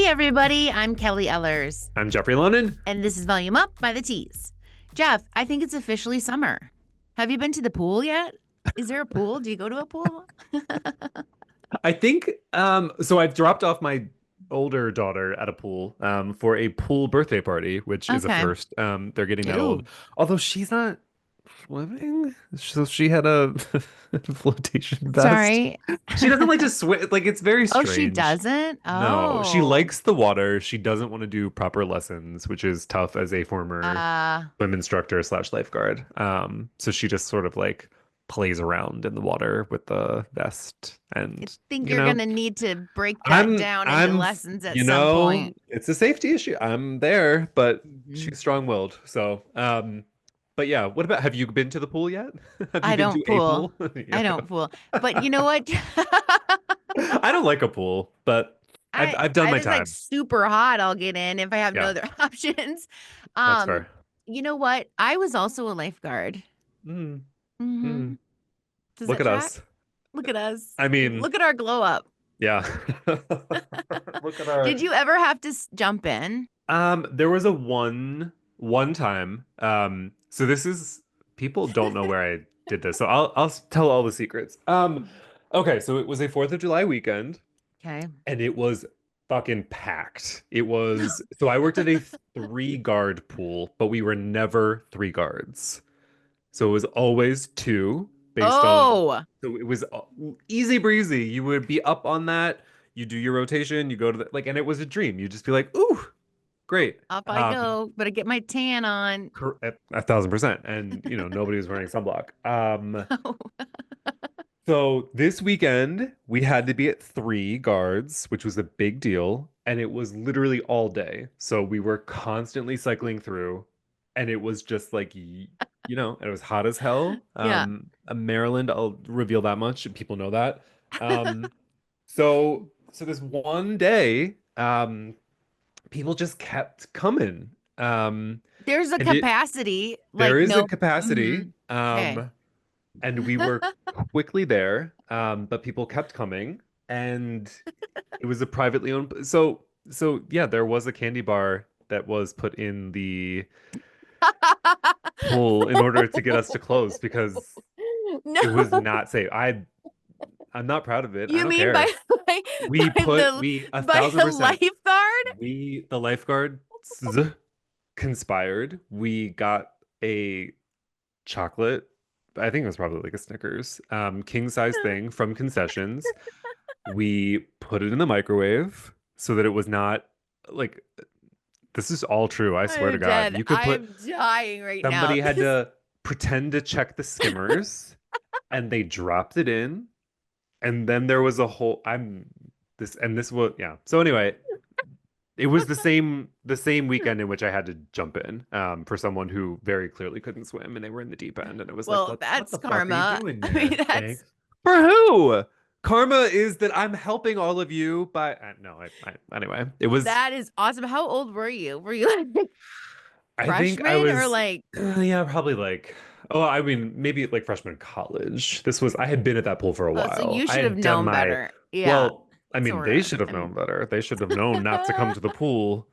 everybody, I'm Kelly Ellers, I'm Jeffrey Lonan. and this is Volume Up by the Tees. Jeff, I think it's officially summer. Have you been to the pool yet? Is there a pool? Do you go to a pool? I think so I've dropped off my older daughter at a pool for a pool birthday party, which is a Okay. first. They're getting that old. Ooh, Although she's not swimming. So she had a flotation vest. sorry. She doesn't like to swim. Like it's very Oh, she strange. doesn't? No, she Oh. likes the water. She doesn't want to do proper lessons, which is tough as a former Uh, swim instructor slash lifeguard. So she just sort of like plays around in the water with the vest I and think you you're know gonna need to break that I'm down into I'm lessons at some point. it's a safety issue. I'm there, but Mhm. she's strong-willed. So but yeah, what about have you been to the pool yet? Have you I been don't to a pool. pool? Yeah. I don't pool. But you know what? I don't like a pool, but I've done If my it's like time. super hot, I'll get in if I have no Yeah, other options. that's Um, fair. you know what? I was also a lifeguard. Mm, Hmm. mm. Does Look that at track? us. Look at us. I mean, Look at our glow up. yeah. Look at our Did you ever have to jump in? there was a one time. So this is people don't know where I did this. So I'll tell all the secrets. Okay, so it was a 4th of July weekend Okay. and it was fucking packed. It was so I worked at a three guard pool, but we were never three guards. So it was always two based on, Oh, so it was easy breezy. You would be up on that, you do your rotation, you go to the, like, and it was a dream. You'd just be like, ooh, great. off I go. Better get my tan on. At 1,000%. And, nobody was wearing sunblock. So this weekend, we had to be at three guards, which was a big deal. And it was literally all day. So we were constantly cycling through. And it was just like, it was hot as hell. Yeah. Maryland, I'll reveal that much. People know that. Um, so this one day, people just kept coming. There's a And capacity, there like is a no. Hmm. capacity. Okay. And we were quickly there, but people kept coming, and it was a privately owned. So yeah, there was a candy bar that was put in the pool in order to get us to close because No, it was not safe. I'm not proud of it. I you don't mean by care. by We put the we a by thousand a percent. lifeguard? The lifeguards conspired. We got a chocolate. I think it was probably like a Snickers, king size thing from concessions. We put it in the microwave so that it was not like this is all true. I swear to I'm God. dead. You could I put am dying right now. somebody had This to pretend to check the skimmers and they dropped it in. And then there was a whole this was yeah. So anyway, it was the same weekend in which I had to jump in for someone who very clearly couldn't swim and they were in the deep end and it was like well, what that's the fuck are you karma. doing I mean, there? Thanks. that's For who? Karma is that I'm helping all of you by no, anyway, it was that is awesome. How old were you? Were you like I think I freshman or was like yeah, probably like oh, I mean maybe like freshman college. This was I had been at that pool for a oh, so while. you I should have had done known my better. Yeah, well, I mean they sorta. should have I mean, known better. They should have known not to come to the pool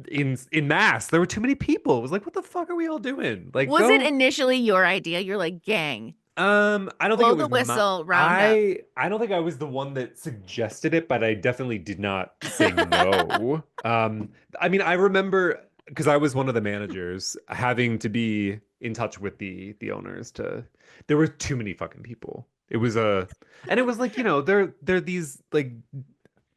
in mass. There were too many people. It was like, what the fuck are we all doing? Like, was it go. initially your idea? You're like, gang, I don't think it blow the was my. whistle, round up. I don't think I was the one that suggested it, but I definitely did not say no. I mean, I remember because I was one of the managers having to be in touch with the owners to. There were too many fucking people. It was and it was like they're these like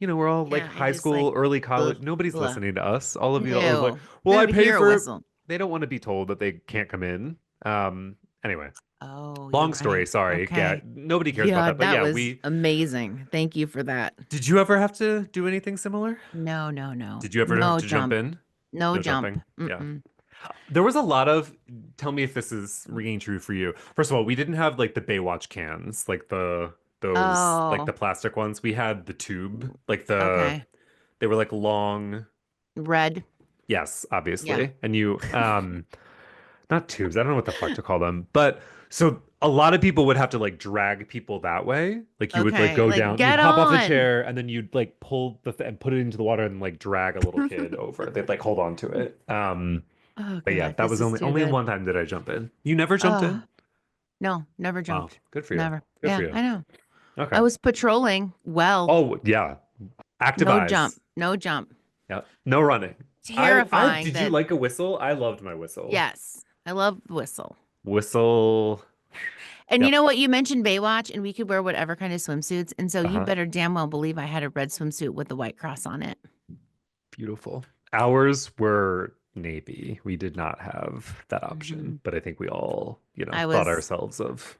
we're all like Yeah, I high just like, school, early blah, college. Nobody's blah. listening to us. All of you are like, No, well, they I don't pay hear a for. whistle. They don't want to be told that they can't come in. Anyway, Oh, you're long story. right. Sorry. Yeah, Okay. nobody cares about Yeah, that. But that yeah, was we. amazing. Thank you for that. Did you ever have to do anything similar? No, no, no. Did you ever have No to jump jump. in? No No jump. jumping. Yeah. Mm-mm. There was a lot of. Tell me if this is ringing true for you. First of all, we didn't have like the Baywatch cans, like those like the Oh, plastic ones. We had the tube, like okay. they were like long. Red. Yes, Yeah. obviously. And you not tubes. I don't know what the fuck to call them. But so a lot of people would have to like drag people that way. Like you would like Okay, go like down, you'd get hop off the on. chair, and then you'd like pull and put it into the water and like drag a little kid over. They'd like hold on to it. Oh But yeah, God, that this was is too only good. one time did I jump in. You never jumped Oh in? no, never Wow, jumped. good for you. Never. Good for Yeah, you. I know. I Okay. was patrolling. Well, Oh yeah, active no jump, eyes. no jump. Yeah, no running. I Terrifying did you that. like a whistle? I loved my whistle. Yes, I love whistle. Whistle. And you Yep. know what? You mentioned Baywatch, and we could wear whatever kind of swimsuits. And so you Uh-huh. better damn well believe I had a red swimsuit with the white cross on it. Beautiful. Ours were navy. We did not have that option, Hmm. but I think we all, I thought was ourselves of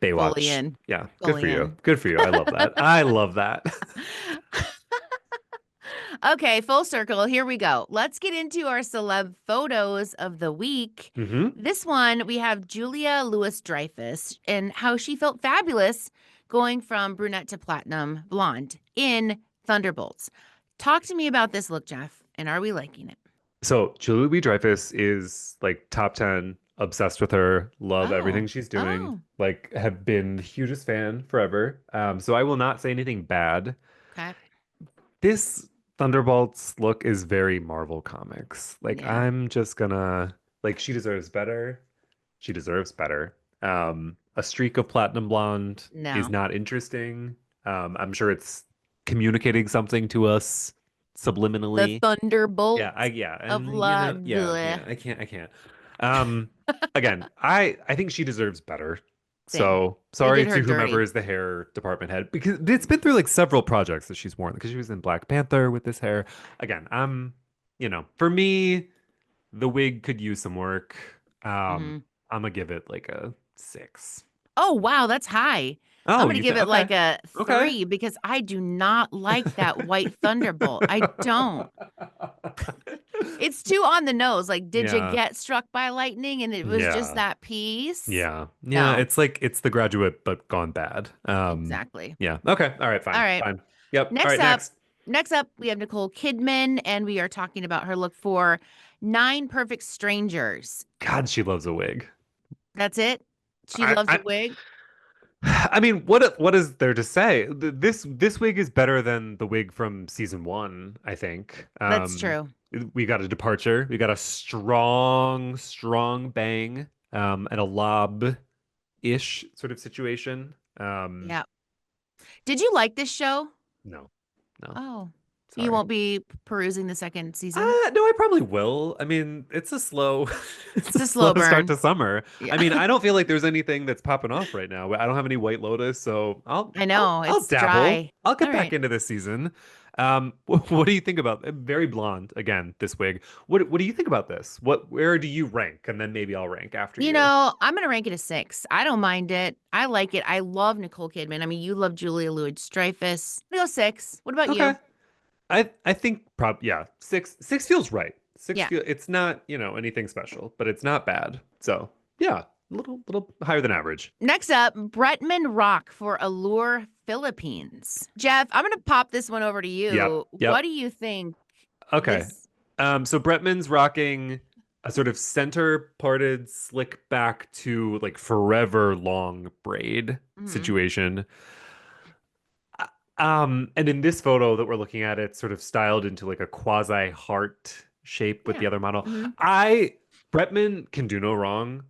fully Baywatch. in, Yeah, good for fully you. in. Good for you. I love that. I love that. Okay, full circle. Here we go. Let's get into our celeb photos of the week. Hmm. This one, we have Julia Louis-Dreyfus and how she felt fabulous going from brunette to platinum blonde in Thunderbolts. Talk to me about this look, Jeff, and are we liking it? So Julie Louis-Dreyfus is like top 10, obsessed with her, love everything Oh, she's doing, oh, like have been the hugest fan forever. So I will not say anything bad. okay. This Thunderbolts look is very Marvel Comics. Like Yeah, I'm just gonna like she deserves better. She deserves better. A streak of platinum blonde is no. not interesting. I'm sure it's communicating something to us The subliminally. Thunderbolt Yeah, of and La. I can't. Um, again, I think she deserves better. Same. So They sorry did her to whomever dirty. is the hair department head because it's been through like several projects that she's worn because she was in Black Panther with this hair. Again, for me, the wig could use some work. Hmm. I'm gonna give it like a 6. Oh, wow, that's high. I'm Oh, going to you give think it okay. like a Okay. 3 because I do not like that white Thunderbolt. I don't. It's too on the nose. Like, did you Yeah. get struck by lightning and it was just Yeah. that piece? Yeah. No, It's like it's The Graduate, but gone bad. exactly. Yeah. Okay. All right. All Fine. right. Fine. Yep. All Next right. up, Next. next up, we have Nicole Kidman, and we are talking about her look for Nine Perfect Strangers. God, she loves a wig. That's it. She I, loves a I, wig. I mean, what is there to say? This wig is better than the wig from season one, I think. That's true. We got a departure. We got a strong bang, and a lob-ish sort of situation. Yeah. Did you like this show? No, no, Oh, you sorry. won't be perusing the second season? No, I probably will. I mean, it's a slow, it's It's a a slow slow start burn. to summer. I Yeah. mean, I don't feel like there's anything that's popping off right now. I don't have any White Lotus, so I know. I'll It's dabble. dry. I'll All get back right. into this season. What do you think about very blonde again, this wig? What do you think about this? Where do you rank? And then maybe I'll rank after You you. know, I'm gonna rank it a 6. I don't mind it. I like it. I love Nicole Kidman. I mean, you love Julia Louis-Dreyfus. I go 6. What about Okay. you? I think yeah, six feels right. Yeah. It's not, anything special, but it's not bad. So yeah, a little higher than average. Next up, Bretman Rock for Allure Philippines. Jeff, I'm gonna pop this one over to Yep. you. What Yep. do you think Okay. this? So Bretman's rocking a sort of center parted slick back to like forever long braid Mhm. situation. And in this photo that we're looking at, it's sort of styled into like a quasi heart shape with Yeah. the other model. Hmm. Bretman can do no wrong.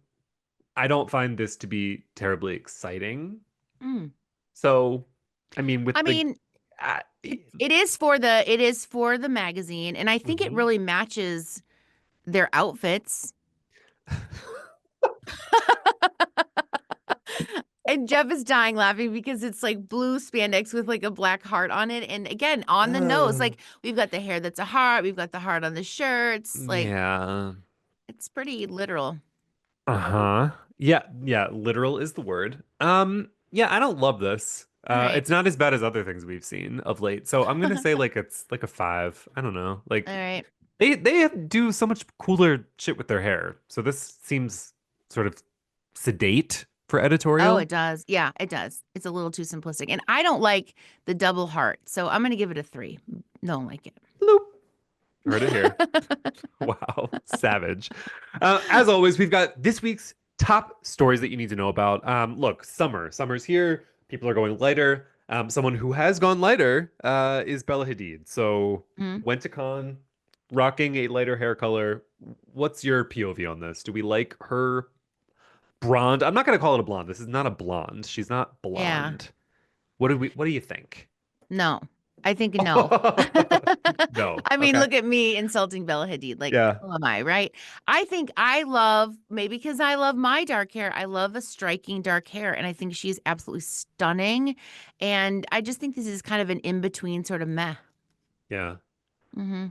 I don't find this to be terribly exciting. Mm. So, I mean, I with the, mean, uh, it is for the magazine, and I think it mhm. really matches their outfits. And Jeff is dying laughing because it's like blue spandex with like a black heart on it. And again, on the nose, Uh, like we've got the hair that's a heart, we've got the heart on the shirts. Like yeah. it's pretty literal. Uh-huh. Yeah, literal is the word. Yeah, I don't love this. All right. It's not as bad as other things we've seen of late. So I'm gonna say like it's like a 5. I don't know. All Like right. do so much cooler shit with their hair. So this seems sort of sedate for Oh, editorial. it does. Yeah, it does. It's a little too simplistic. And I don't like the double heart. So I'm going to give it a 3. Don't like Bloop. Heard it here. it. Wow, savage. As always, we've got this week's top stories that you need to know about. Look, summer's here. People are going lighter. Someone who has gone lighter is Bella Hadid. So Mhm. went to con, rocking a lighter hair color. What's your POV on this? Do we like her blonde? I'm not gonna call it a blonde. This is not a blonde. She's not Yeah. blonde. What do you think? No. I think no. No. I mean, Okay. look at me insulting Bella Hadid. Like, Yeah. who am I, right? I think I love, maybe because I love my dark hair, I love a striking dark hair, and I think she's absolutely stunning. And I just think this is kind of an in-between sort of meh. Yeah. hmm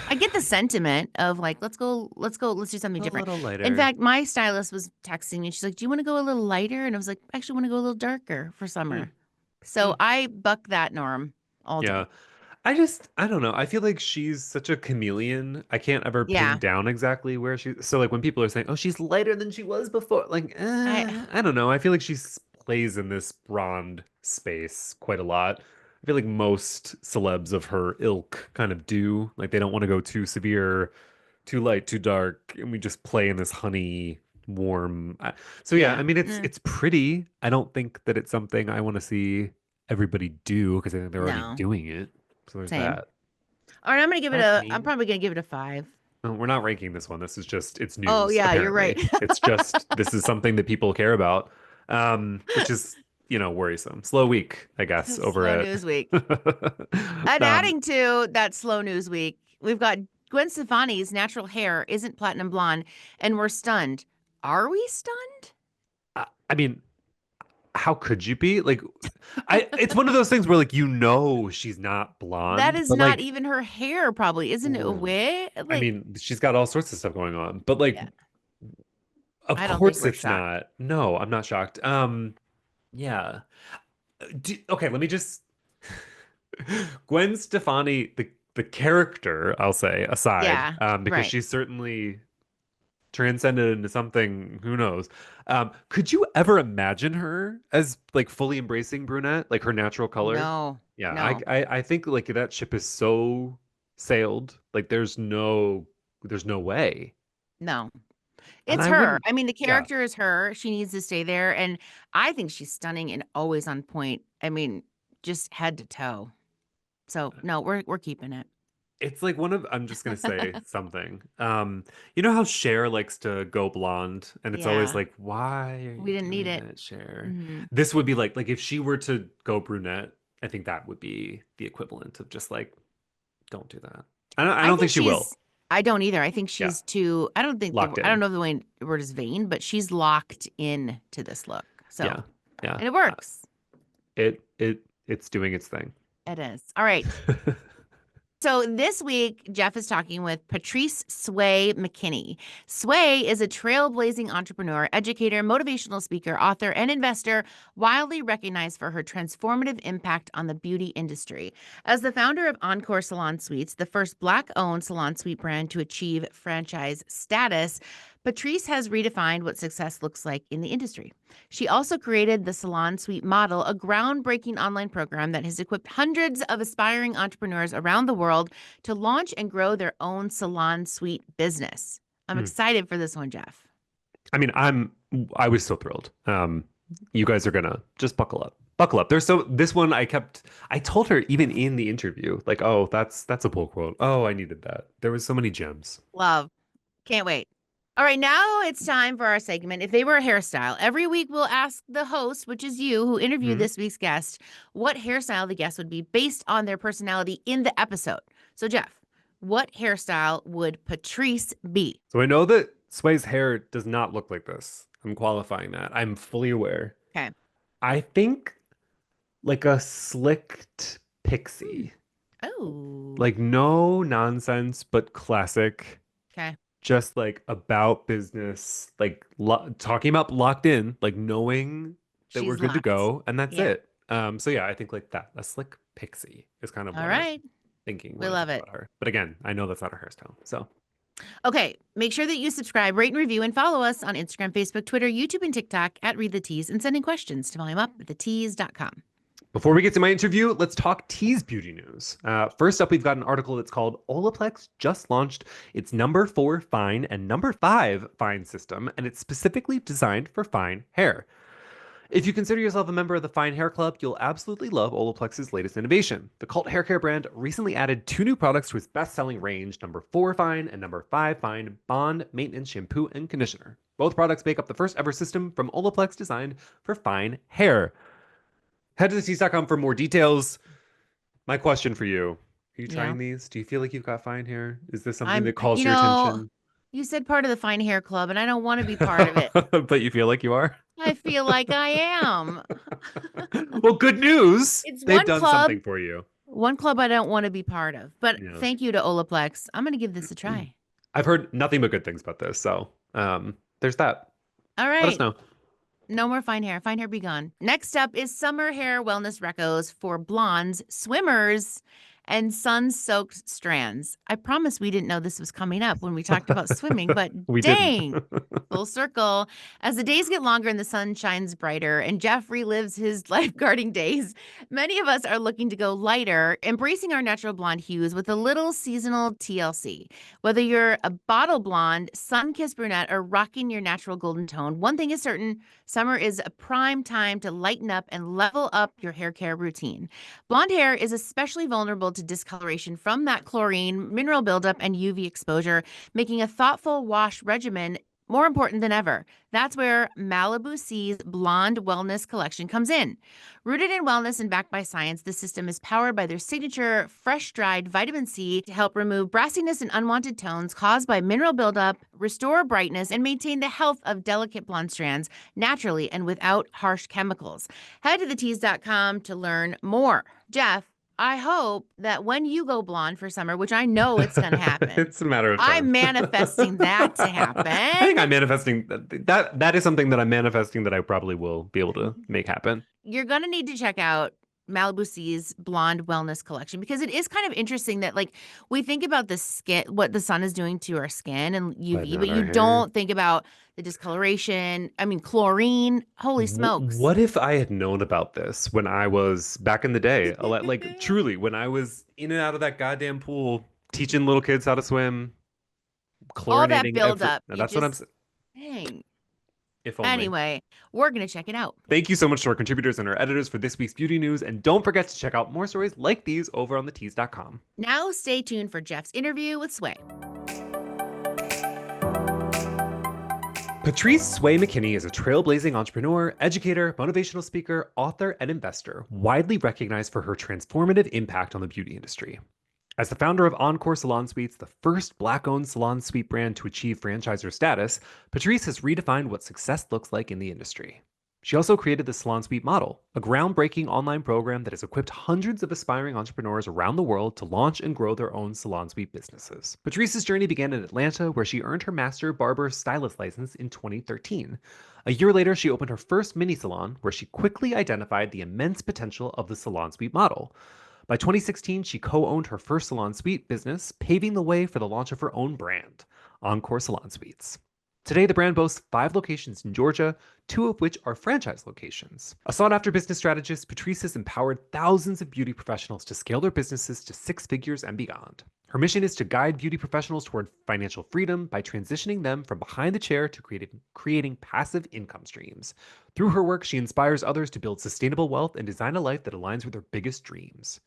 I get the sentiment of like, let's do something A different. little In lighter. fact, my stylist was texting me. She's like, "Do you want to go a little lighter?" And I was like, "I actually want to go a little darker for Hmm. summer." So Hmm. I buck that norm all Yeah. day. I don't know. I feel like she's such a chameleon. I can't ever pin Yeah. down exactly where so like when people are saying, "Oh, she's lighter than she was before." Like, I I don't know. I feel like plays in this blonde space quite a lot. I feel like most celebs of her ilk kind of do. Like they don't want to go too severe, too light, too dark, and we just play in this honey warm. So yeah, I yeah. mean it's pretty. I don't think that it's something I want to see everybody do because I think they're already No. doing it. So there's Same. that. All right, I'm Acne. probably gonna give it a 5. No, we're not ranking this one. This is just it's Oh news, yeah, you're right. apparently. It's just this is something that people care about. Which is, worrisome. Slow week, I guess, over Slow at news week. And um adding to that slow news week, we've got Gwen Stefani's natural hair isn't platinum blonde, and we're stunned. Are we stunned? I mean, how could you be? Like it's one of those things where like she's not That blonde, is but not like even her hair, probably. Isn't it a ooh, wig? I Like, mean, she's got all sorts of stuff going on. But like yeah, of I don't think course we're it's shocked. not. No, I'm not shocked. Yeah. Okay, let me just Gwen Stefani, the character, I'll say, aside, Yeah, because right. she's certainly transcended into something, who knows. Could you ever imagine her as like fully embracing brunette, like her natural color? No, Yeah, no, I think like that ship is so sailed. Like there's no way. no. And It's I her. wouldn't, I mean, the yeah. character is her. She needs to stay there. And I think she's stunning and always on point. I mean, just head to toe. So no, we're keeping it. It's like I'm just gonna say something. You know how Cher likes to go blonde, and it's always Yeah, like, why are we you didn't need doing it. that, Cher? hmm This would be like if she were to go brunette, I think that would be the equivalent of just like, don't do that. I I don't think think she will. she's. I don't either. I think Yeah, she's too. I don't think locked I don't in. know if the word is vain, but she's locked in to this look. So Yeah, yeah. and it works. It's doing its thing. It is. All right. So this week, Jeff is talking with Patrice Sway McKinney. Sway is a trailblazing entrepreneur, educator, motivational speaker, author, and investor, widely recognized for her transformative impact on the beauty industry. As the founder of Encore Salon Suites, the first Black-owned salon suite brand to achieve franchise status, Patrice has redefined what success looks like in the industry. She also created the Salon Suite Model, a groundbreaking online program that has equipped hundreds of aspiring entrepreneurs around the world to launch and grow their own salon suite business. I'm Hmm. excited for this one, Jeff. I mean, I was so thrilled. You guys are gonna just buckle up. Buckle up. There's so this one I told her even in the interview, like, oh, that's a pull quote. Oh, I needed that. There was so many gems. Love. Can't wait. All right, now it's time for our segment. If they were a hairstyle, every week we'll ask the host, which is you who interviewed Hmm. this week's guest, what hairstyle the guest would be based on their personality in the episode. So, Jeff, what hairstyle would Patrice be? So I know that Sway's hair does not look like this. I'm qualifying that. I'm fully aware. Okay. I think like a slicked Hmm. pixie. Oh, Like no nonsense, but classic. okay. Just like about business, like talking about locked in, like knowing that we're She's good to locked. go, and that's Yeah. it. So yeah, I think like that, a slick pixie is kind of All what I'm right. thinking We when I love think it. about her. But again, I know that's not her hairstyle. So Okay. Make sure that you subscribe, rate, and review, and follow us on Instagram, Facebook, Twitter, YouTube, and TikTok at Read the Tease and send in questions to volumeup@thetease.com. Before we get to my interview, let's talk Tease beauty news. First up, we've got an article that's called Olaplex just launched its number 4 fine and number 5 fine system, and it's specifically designed for fine hair. If you consider yourself a member of the Fine Hair Club, you'll absolutely love Olaplex's latest innovation. The cult hair care brand recently added 2 new products to its best-selling range, number 4 Fine and number 5 Fine Bond Maintenance Shampoo and Conditioner. Both products make up the first ever system from Olaplex designed for fine hair. Head to thetease.com for more details. My question for you, are you trying these? Do you feel like you've got fine hair? Is this something that calls your attention? You said part of the Fine Hair Club, and I don't want to be part of it. But you feel like you are? I feel like I am. Well, good news. It's They've one done club. something for you. One club I don't want to be part of. But thank you to Olaplex. I'm going to give this a try. I've heard nothing but good things about this. So there's that. All right. Let us know. No more fine hair. Fine hair be gone. Next up is summer hair wellness recos for blondes, swimmers, and sun-soaked strands. I promise we didn't know this was coming up when we talked about swimming, but dang, full circle. As the days get longer and the sun shines brighter and Jeff relives his lifeguarding days, many of us are looking to go lighter, embracing our natural blonde hues with a little seasonal TLC. Whether you're a bottle blonde, sun-kissed brunette, or rocking your natural golden tone, one thing is certain, summer is a prime time to lighten up and level up your hair care routine. Blonde hair is especially vulnerable to discoloration from that chlorine, mineral buildup, and UV exposure, making a thoughtful wash regimen more important than ever. That's where Malibu C's Blonde Wellness Collection comes in. Rooted in wellness and backed by science, the system is powered by their signature fresh-dried vitamin C to help remove brassiness and unwanted tones caused by mineral buildup, restore brightness, and maintain the health of delicate blonde strands naturally and without harsh chemicals. Head to thetease.com to learn more. Jeff, I hope that when you go blonde for summer, which I know it's going to happen. It's a matter of time. I'm manifesting that to happen. I think I'm manifesting that is something that I'm manifesting that I probably will be able to make happen. You're going to need to check out Malibu C's Blonde Wellness Collection because it is kind of interesting that like we think about the skin, what the sun is doing to our skin and UV, but you don't think about the discoloration. I mean, chlorine. Holy smokes. What if I had known about this when I was back in the day? Like truly, when I was in and out of that goddamn pool, teaching little kids how to swim, chlorinating. All that buildup. That's what I'm saying. Dang. If only. Anyway, we're going to check it out. Thank you so much to our contributors and our editors for this week's beauty news. And don't forget to check out more stories like these over on thetease.com. Now stay tuned for Jeff's interview with Sway. Patrice Sway McKini is a trailblazing entrepreneur, educator, motivational speaker, author, and investor, widely recognized for her transformative impact on the beauty industry. As the founder of Encore Salon Suites, the first Black-owned salon suite brand to achieve franchisor status, Patrice has redefined what success looks like in the industry. She also created the Salon Suite Model, a groundbreaking online program that has equipped hundreds of aspiring entrepreneurs around the world to launch and grow their own salon suite businesses. Patrice's journey began in Atlanta, where she earned her master barber stylist license in 2013. A year later, she opened her first mini salon, where she quickly identified the immense potential of the Salon Suite Model. By 2016, she co-owned her first salon suite business, paving the way for the launch of her own brand, Encore Salon Suites. Today, the brand boasts 5 locations in Georgia, 2 of which are franchise locations. A sought-after business strategist, Patrice has empowered thousands of beauty professionals to scale their businesses to 6 figures and beyond. Her mission is to guide beauty professionals toward financial freedom by transitioning them from behind the chair to creating passive income streams. Through her work, she inspires others to build sustainable wealth and design a life that aligns with their biggest dreams.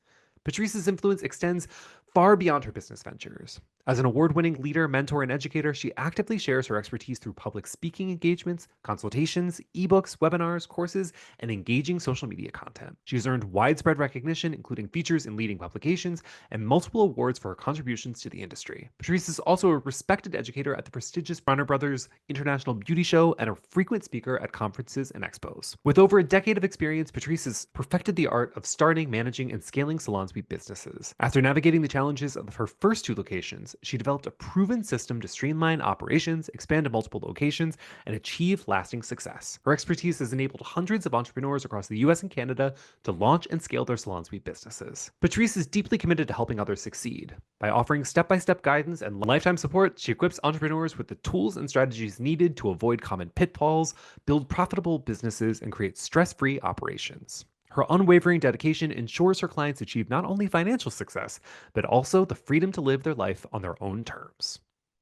Patrice's influence extends far beyond her business ventures. As an award-winning leader, mentor, and educator, she actively shares her expertise through public speaking engagements, consultations, ebooks, webinars, courses, and engaging social media content. She has earned widespread recognition, including features in leading publications and multiple awards for her contributions to the industry. Patrice is also a respected educator at the prestigious Bronner Brothers International Beauty Show and a frequent speaker at conferences and expos. With over a decade of experience, Patrice has perfected the art of starting, managing, and scaling salon suite businesses. After navigating the challenges of her first 2 locations, she developed a proven system to streamline operations, expand to multiple locations, and achieve lasting success. Her expertise has enabled hundreds of entrepreneurs across the US and Canada to launch and scale their salon suite businesses. Patrice is deeply committed to helping others succeed. By offering step-by-step guidance and lifetime support, she equips entrepreneurs with the tools and strategies needed to avoid common pitfalls, build profitable businesses, and create stress-free operations. Her unwavering dedication ensures her clients achieve not only financial success, but also the freedom to live their life on their own terms.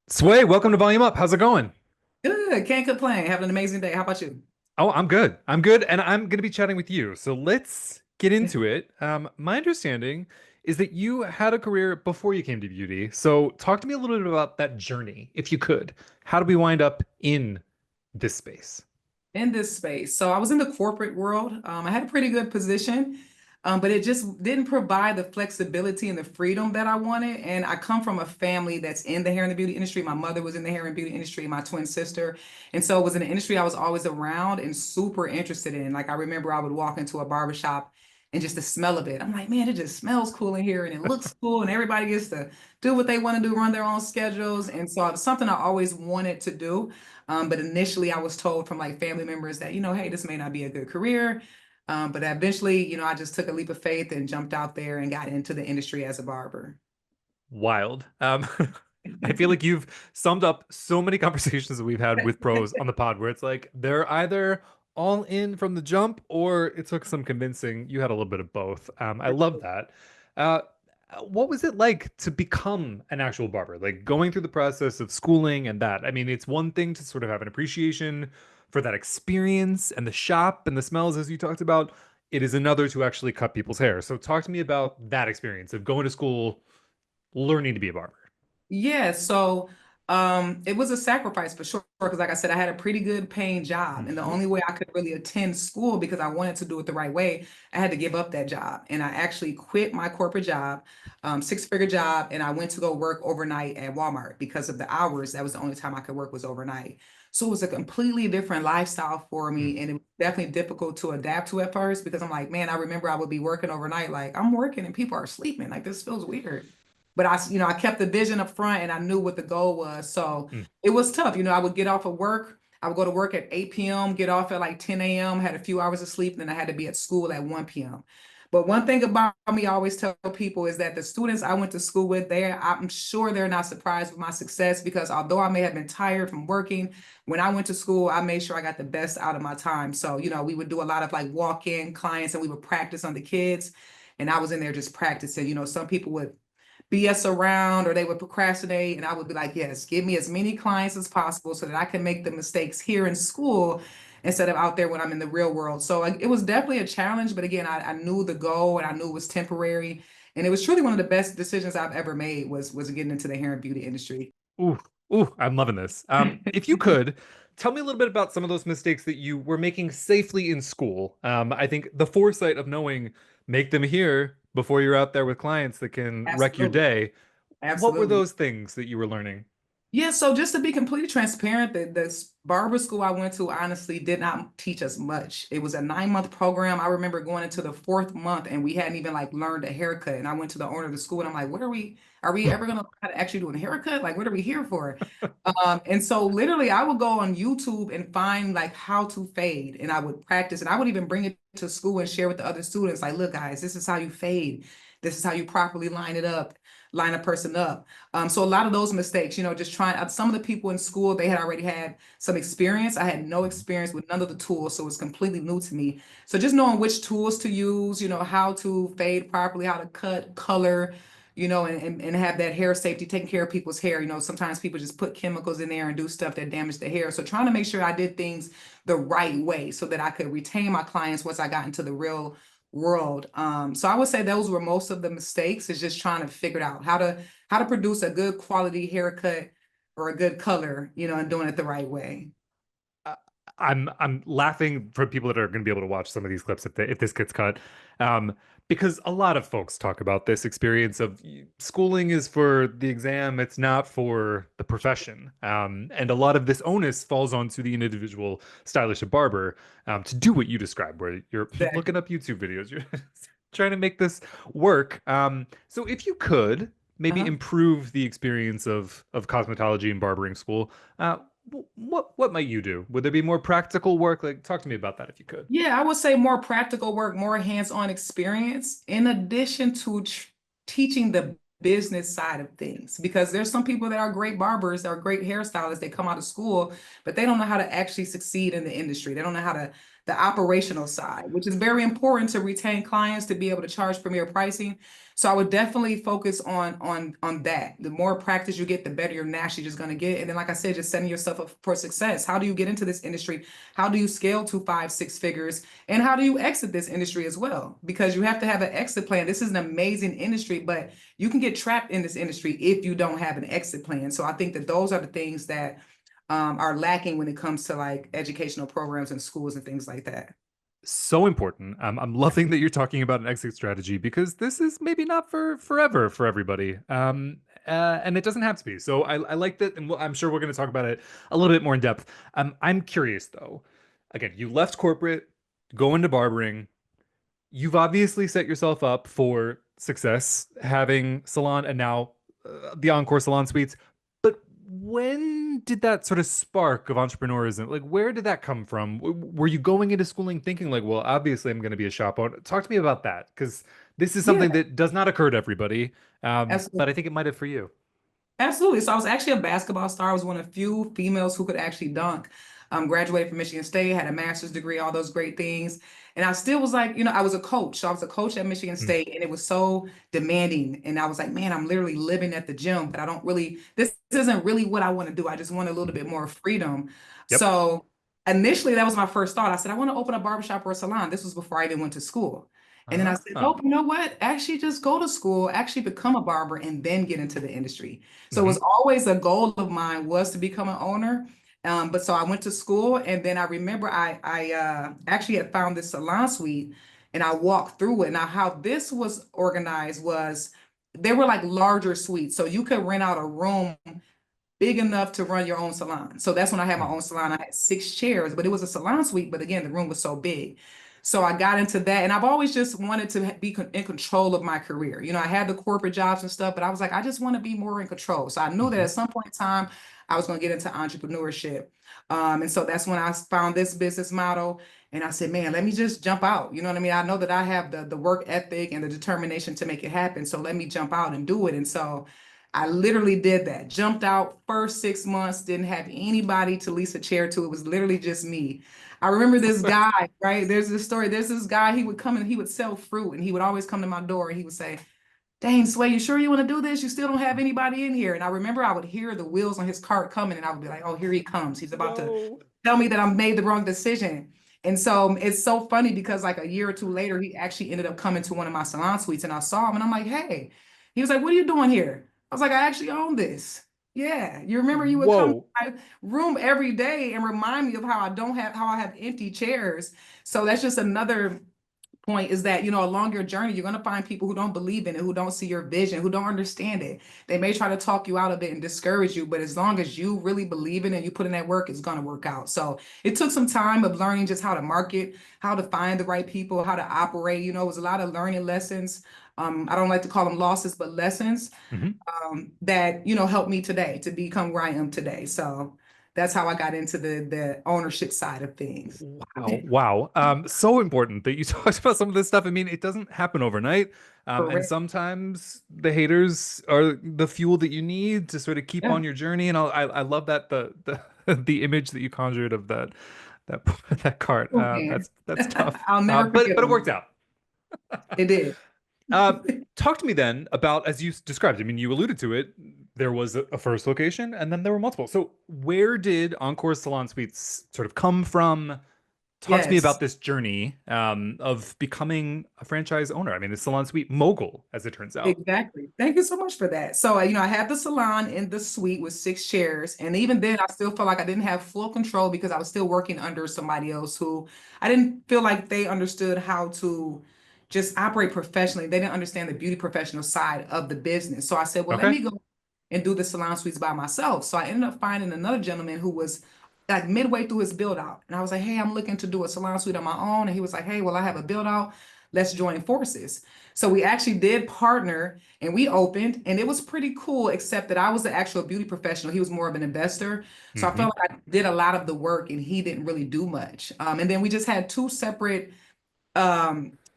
Sway, welcome to Volume Up. How's it going? Good. Can't complain. Having an amazing day. How about you? Oh, I'm good. I'm good. And I'm going to be chatting with you. So let's get into it. My understanding is that you had a career before you came to beauty. So talk to me a little bit about that journey, if you could. How did we wind up in this space? In this space. So I was in the corporate world. I had a pretty good position, but it just didn't provide the flexibility and the freedom that I wanted. And I come from a family that's in the hair and the beauty industry. My mother was in the hair and beauty industry, my twin sister. And so it was an industry I was always around and super interested in. Like I remember I would walk into a barbershop and just the smell of it. I'm like, man, it just smells cool in here and it looks cool and everybody gets to do what they want to do, run their own schedules. And so it's something I always wanted to do. But initially, I was told from like family members that, hey, this may not be a good career. But eventually, I just took a leap of faith and jumped out there and got into the industry as a barber. Wild. I feel like you've summed up so many conversations that we've had with pros on the pod where it's like they're either all in from the jump or it took some convincing. You had a little bit of both. I love that. Uh, what was it like to become an actual barber? Like going through the process of schooling and that. I mean, it's one thing to sort of have an appreciation for that experience and the shop and the smells, as you talked about. It is another to actually cut people's hair. So talk to me about that experience of going to school, learning to be a barber. Yeah, so it was a sacrifice for sure because like I said, I had a pretty good paying job. And the Mhm. only way I could really attend school because I wanted to do it the right way, I had to give up that job. And I actually quit my corporate job, six-figure job, and I went to go work overnight at Walmart because of the hours. That was the only time I could work was overnight. So it was a completely different lifestyle for Mm. me. And it was definitely difficult to adapt to at first because I'm like, man, I remember I would be working overnight, like I'm working and people are sleeping. Like this feels weird. But I kept the vision up front and I knew what the goal was. So Mm. it was tough. I would get off of work. I would go to work at 8 p.m., get off at like 10 a.m., had a few hours of sleep, and then I had to be at school at 1 p.m. But one thing about me, I always tell people is that the students I went to school with there, I'm sure they're not surprised with my success because although I may have been tired from working, when I went to school, I made sure I got the best out of my time. So, we would do a lot of like walk-in clients and we would practice on the kids. And I was in there just practicing. Some people would BS around or they would procrastinate. And I would be like, yes, give me as many clients as possible so that I can make the mistakes here in school instead of out there when I'm in the real world. So it was definitely a challenge. But again, I knew the goal and I knew it was temporary. And it was truly one of the best decisions I've ever made was getting into the hair and beauty industry. Ooh, ooh, I'm loving this. If you could tell me a little bit about some of those mistakes that you were making safely in school. I think the foresight of knowing make them here before you're out there with clients that can wreck your Absolutely. day. What were Absolutely. those things that you were learning? Yeah, so just to be completely transparent, the barber school I went to honestly did not teach us much. It was a 9 month program. I remember going into the fourth month and we hadn't even like learned a haircut. And I went to the owner of the school and I'm like, what are we ever gonna learn how to actually do a haircut? Like, what are we here for? And so literally I would go on YouTube and find like how to fade and I would practice and I would even bring it to school and share with the other students, like, look, guys, this is how you fade. This is how you properly line it up, line a person up. So a lot of those mistakes, just trying some of the people in school, they had already had some experience. I had no experience with none of the tools, so it's completely new to me. So just knowing which tools to use, how to fade properly, how to cut, color, and have that hair safety, taking care of people's hair. Sometimes people just put chemicals in there and do stuff that damage the hair. So trying to make sure I did things the right way so that I could retain my clients once I got into the real world. So I would say those were most of the mistakes is just trying to figure out how to produce a good quality haircut or a good color, and doing it the right way. uh, I'm laughing for people that are going to be able to watch some of these clips if this gets cut, um, because a lot of folks talk about this experience of schooling is for the exam, it's not for the profession, and a lot of this onus falls onto the individual stylish barber to do what you described, where you're looking Exactly. up YouTube videos, you're trying to make this work. So if you could maybe Uh-huh. improve the experience of cosmetology and barbering school. What might you do? Would there be more practical work? Like, talk to me about that if you could. Yeah, I would say more practical work, more hands-on experience, in addition to teaching the business side of things. Because there's some people that are great barbers, that are great hairstylists, they come out of school, but they don't know how to actually succeed in the industry. They don't know how to the operational side, which is very important to retain clients to be able to charge premier pricing. So I would definitely focus on that. The more practice you get, the better you're naturally just going to get. And then, like I said, just setting yourself up for success. How do you get into this industry? How do you scale to 5, 6 figures? And how do you exit this industry as well? Because you have to have an exit plan. This is an amazing industry, but you can get trapped in this industry if you don't have an exit plan. So I think that those are the things that are lacking when it comes to like educational programs and schools and things like that. So important. I'm loving that you're talking about an exit strategy because this is maybe not for forever for everybody. And it doesn't have to be. So I like that, and I'm sure we're going to talk about it a little bit more in depth. I'm curious though. Again, you left corporate, go into barbering. You've obviously set yourself up for success having salon and now the Encore Salon Suites. But when did that sort of spark of entrepreneurism, like where did that come from? Were you going into schooling thinking like, well, obviously I'm going to be a shop owner? Talk to me about that because this is something Yeah, that does not occur to everybody, but absolutely. I think it might have for you. Absolutely. So I was actually a basketball star. I was one of few females who could actually dunk. Graduated from Michigan State, had a master's degree, all those great things. And I still was like, I was a coach. So I was a coach at Michigan Mm. State, and it was so demanding. And I was like, man, I'm literally living at the gym, but I don't really, this isn't really what I want to do. I just want a little bit more freedom. Yep. So initially, that was my first thought. I said, I want to open a barbershop or a salon. This was before I even went to school. And then I said, Ah. nope, you know what? Actually, just go to school, actually become a barber, and then get into the industry. So it was Hmm. always a goal of mine was to become an owner. But so I went to school, and then I remember I actually had found this salon suite, and I walked through it. Now, how this was organized was they were like larger suites, so you could rent out a room big enough to run your own salon. So that's when I had my own salon. I had 6 chairs, but it was a salon suite. But again, the room was so big. So I got into that, and I've always just wanted to be in control of my career. I had the corporate jobs and stuff, but I was like, I just want to be more in control. So I knew that Hmm. at some point in time, I was going to get into entrepreneurship. And so that's when I found this business model. And I said, man, let me just jump out. You know what I mean? I know that I have the work ethic and the determination to make it happen. So let me jump out and do it. And so I literally did that. Jumped out first 6 months, didn't have anybody to lease a chair to. It was literally just me. I remember this guy, right? There's this story. There's this guy, he would come and he would sell fruit and he would always come to my door and he would say, dang, Sway, you sure you want to do this? You still don't have anybody in here. And I remember I would hear the wheels on his cart coming and I would be like, oh, here he comes. He's about to No. tell me that I made the wrong decision. And so it's so funny because like a year or two later, he actually ended up coming to one of my salon suites and I saw him and I'm like, hey, he was like, what are you doing here? I was like, I actually own this. Yeah. You remember you would come to Whoa. my room every day and remind me of how I have empty chairs. So that's just another point is that along your journey you're going to find people who don't believe in it, who don't see your vision, who don't understand it. They may try to talk you out of it and discourage you, but as long as you really believe in it and you put in that work, it's going to work out. So it took some time of learning just how to market, how to find the right people, how to operate. It was a lot of learning lessons. I don't like to call them losses but lessons, Mhm. that helped me today to become where I am today. So that's how I got into the ownership side of things. Wow. Wow. So important that you talked about some of this stuff. I mean, it doesn't happen overnight. And Correct. sometimes the haters are the fuel that you need to sort of keep Yeah. on your journey. And I love that the the image that you conjured of that that cart. Oh, man. That's tough. I'll never forget But it them. worked out. It did. Uh, Talk to me then about, as you described, I mean, you alluded to it, there was a first location and then there were multiple. So where did Encore Salon Suites sort of come from? Talk to me about Yes, this journey of becoming a franchise owner. I mean, the salon suite mogul, as it turns out. exactly. Thank you so much for that. So, I had the salon in the suite with 6 chairs. And even then, I still felt like I didn't have full control because I was still working under somebody else who I didn't feel like they understood how to just operate professionally. They didn't understand the beauty professional side of the business. So I said, well, let Okay. me go and do the salon suites by myself. So I ended up finding another gentleman who was like midway through his build out. And I was like, hey, I'm looking to do a salon suite on my own. And he was like, hey, well, I have a build out. Let's join forces. So we actually did partner and we opened and it was pretty cool, except that I was the actual beauty professional. He was more of an investor. So I Hmm. felt like I did a lot of the work and he didn't really do much. And then we just had two separate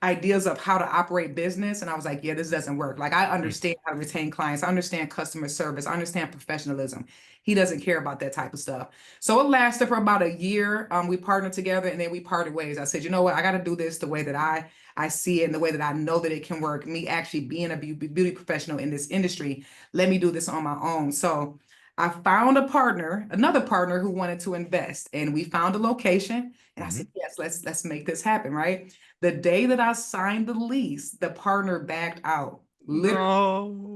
ideas of how to operate business. And I was like, yeah, this doesn't work. Like, I Mm. understand how to retain clients. I understand customer service. I understand professionalism. He doesn't care about that type of stuff. So it lasted for about a year. We partnered together and then we parted ways. I said, you know what? I got to do this the way that I see it and the way that I know that it can work. Me actually being a beauty professional in this industry, let me do this on my own. So I found a partner, another partner who wanted to invest, and we found a location. And I Mhm. said, yes, let's make this happen, right? The day that I signed the lease, the partner backed out. Literally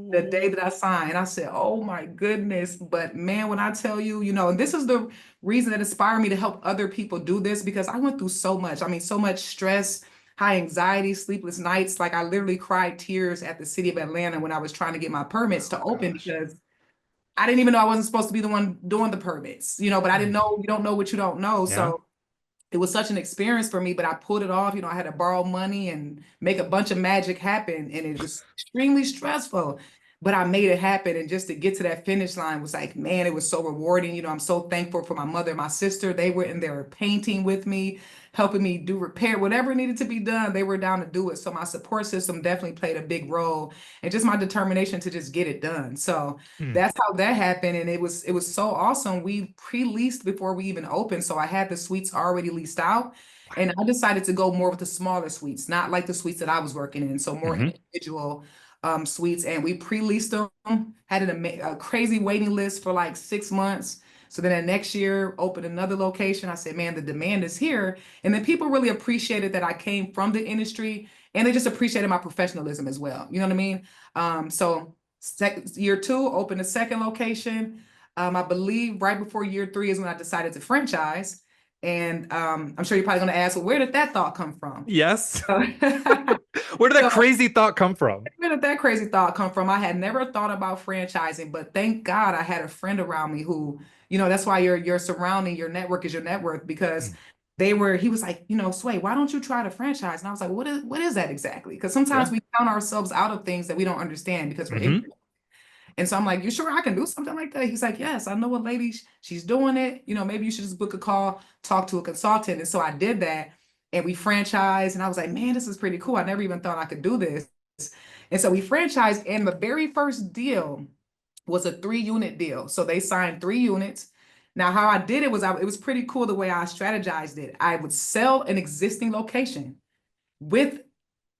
the day No. that I signed. And I said, oh my goodness. But man, when I tell you, and this is the reason that inspired me to help other people do this, because I went through so much. I mean, so much stress, high anxiety, sleepless nights. Like, I literally cried tears at the city of Atlanta when I was trying to get my permits to Oh open, gosh. because I didn't even know I wasn't supposed to be the one doing the permits, but I didn't Mm. know, you don't know what you don't know. Yeah. So it was such an experience for me, but I pulled it off. I had to borrow money and make a bunch of magic happen. And it was extremely stressful, but I made it happen. And just to get to that finish line was like, man, it was so rewarding. I'm so thankful for my mother and my sister. They were in there painting with me, helping me do repair, whatever needed to be done. They were down to do it. So my support system definitely played a big role, and just my determination to just get it done. So Mm. that's how that happened. And it was so awesome. We pre-leased before we even opened. So I had the suites already leased out. And I decided to go more with the smaller suites, not like the suites that I was working in. So more Mhm. individual suites. And we pre-leased them, had a crazy waiting list for like 6 months. So then the next year, opened another location. I said, man, the demand is here. And then people really appreciated that I came from the industry, and they just appreciated my professionalism as well. You know what I mean? So year 2, opened a second location. I believe right before year 3 is when I decided to franchise. And I'm sure you're probably going to ask, well, where did that thought come from? Yes. So, Where did that so crazy thought come from? where did that crazy thought come from? I had never thought about franchising, but thank God I had a friend around me who, that's why your surrounding, your network is your net worth, because Mm. he was like, Sway, why don't you try to franchise? And I was like, what is that exactly? Because sometimes Yeah. we count ourselves out of things that we don't understand because we're Hmm. ignorant. And so I'm like, you sure I can do something like that? He's like, yes, I know a lady, she's doing it. Maybe you should just book a call, talk to a consultant. And so I did that, and we franchised, and I was like, man, this is pretty cool. I never even thought I could do this. And so we franchised, and the very first deal was a 3-unit deal. So they signed 3 units. Now, how I did it was, it was pretty cool the way I strategized it. I would sell an existing location. With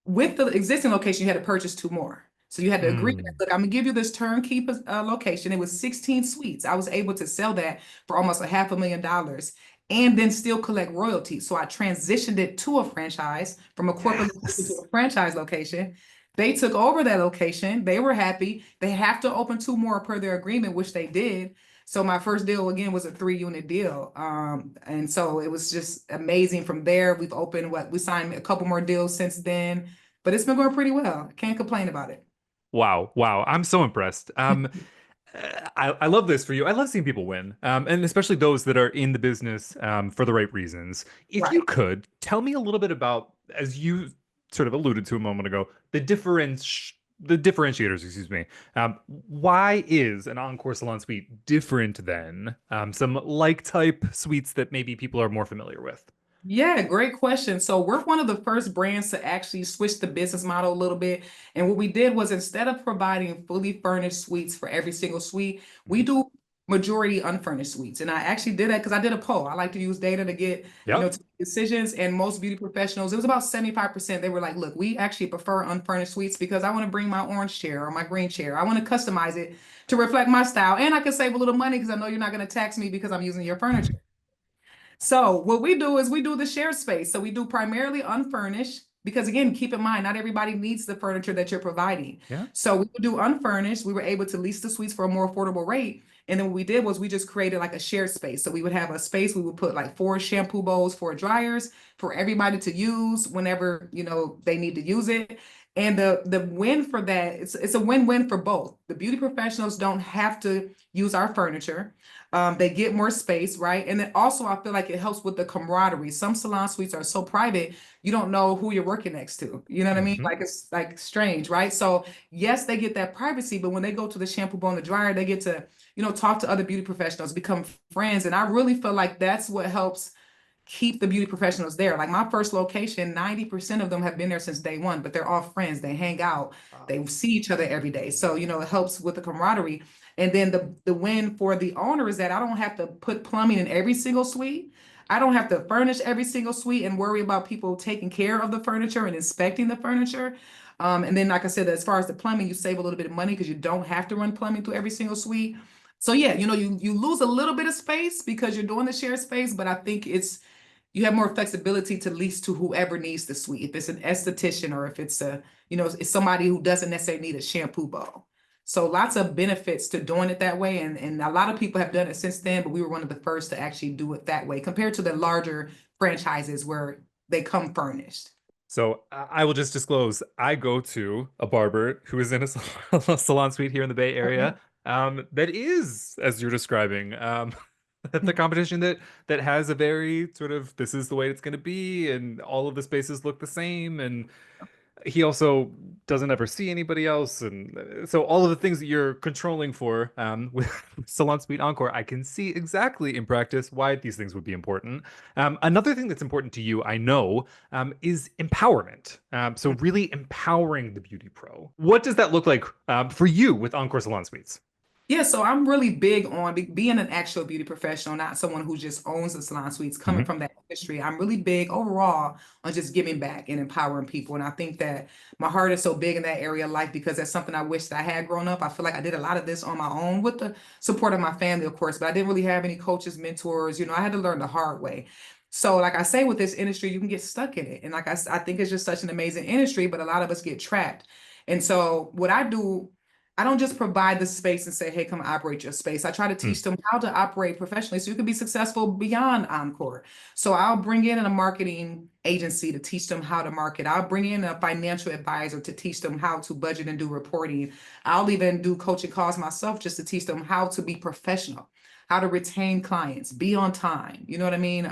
the existing location, you had to purchase 2 more. So you had to agree, Mm. look, I'm gonna give you this turnkey location. It was 16 suites. I was able to sell that for almost $500,000 and then still collect royalties. So I transitioned it to a franchise from a corporate location to Yes. a franchise location. They took over that location. They were happy. They have to open 2 more per their agreement, which they did. So my first deal again was a 3-unit deal. And so it was just amazing from there. We signed a couple more deals since then, but it's been going pretty well. Can't complain about it. Wow. Wow. I'm so impressed. I love this for you. I love seeing people win, and especially those that are in the business for the right reasons. If you Right. could tell me a little bit about, as you sort of alluded to a moment ago, the differentiators, excuse me. Why is an Encore Salon Suite different than some like type suites that maybe people are more familiar with? Yeah, great question. So we're one of the first brands to actually switch the business model a little bit. And what we did was, instead of providing fully furnished suites for every single suite, we Mhm. do majority unfurnished suites. And I actually did that because I did a poll. I like to use data to get, Yep. to make decisions. And most beauty professionals, it was about 75%. They were like, look, we actually prefer unfurnished suites because I want to bring my orange chair or my green chair. I want to customize it to reflect my style. And I can save a little money because I know you're not going to tax me because I'm using your furniture. So what we do is we do the share space. So we do primarily unfurnished, because again, keep in mind, not everybody needs the furniture that you're providing. Yeah. So we would do unfurnished. We were able to lease the suites for a more affordable rate. And then what we did was we just created like a shared space. So we would have a space, we would put like 4 shampoo bowls, 4 dryers for everybody to use whenever, they need to use it. And the win for that, it's a win-win for both. The beauty professionals don't have to use our furniture. They get more space, right? And then also I feel like it helps with the camaraderie. Some salon suites are so private, you don't know who you're working next to. You know what I mean? Hmm. Like, it's like strange, right? So yes, they get that privacy, but when they go to the shampoo bowl and the dryer, they get to, talk to other beauty professionals, become friends. And I really feel like that's what helps keep the beauty professionals there. Like my first location, 90% of them have been there since day one, but they're all friends. They hang out, they see each other every day. So, you know, it helps with the camaraderie. And then the win for the owner is that I don't have to put plumbing in every single suite. I don't have to furnish every single suite and worry about people taking care of the furniture and inspecting the furniture. And then, like I said, as far as the plumbing, you save a little bit of money because you don't have to run plumbing through every single suite. So yeah, you know, you lose a little bit of space because you're doing the shared space, but I think you have more flexibility to lease to whoever needs the suite. If it's an esthetician or if it's it's somebody who doesn't necessarily need a shampoo bowl. So lots of benefits to doing it that way. And a lot of people have done it since then, but we were one of the first to actually do it that way compared to the larger franchises where they come furnished. So I will just disclose, I go to a barber who is in a salon suite here in the Bay Okay. Area. That is, as you're describing, the competition that has a very sort of this is the way it's going to be, and all of the spaces look the same, and he also doesn't ever see anybody else, and so all of the things that you're controlling for with Salon Suite Encore, I can see exactly in practice why these things would be important. Another thing that's important to you, I know, is empowerment. So really empowering the beauty pro. What does that look like for you with Encore Salon Suites? Yeah, so I'm really big on being an actual beauty professional, not someone who just owns the salon suites, coming Mhm. from that industry. I'm really big overall on just giving back and empowering people. And I think that my heart is so big in that area of life because that's something I wish that I had grown up. I feel like I did a lot of this on my own with the support of my family, of course, but I didn't really have any coaches, mentors. You know, I had to learn the hard way. So, like I say, with this industry, you can get stuck in it. And like I think it's just such an amazing industry, but a lot of us get trapped. And so, what I do, I don't just provide the space and say, hey, come operate your space. I try to Mm. teach them how to operate professionally so you can be successful beyond Encore. So I'll bring in a marketing agency to teach them how to market. I'll bring in a financial advisor to teach them how to budget and do reporting. I'll even do coaching calls myself just to teach them how to be professional, how to retain clients, be on time, you know what I mean?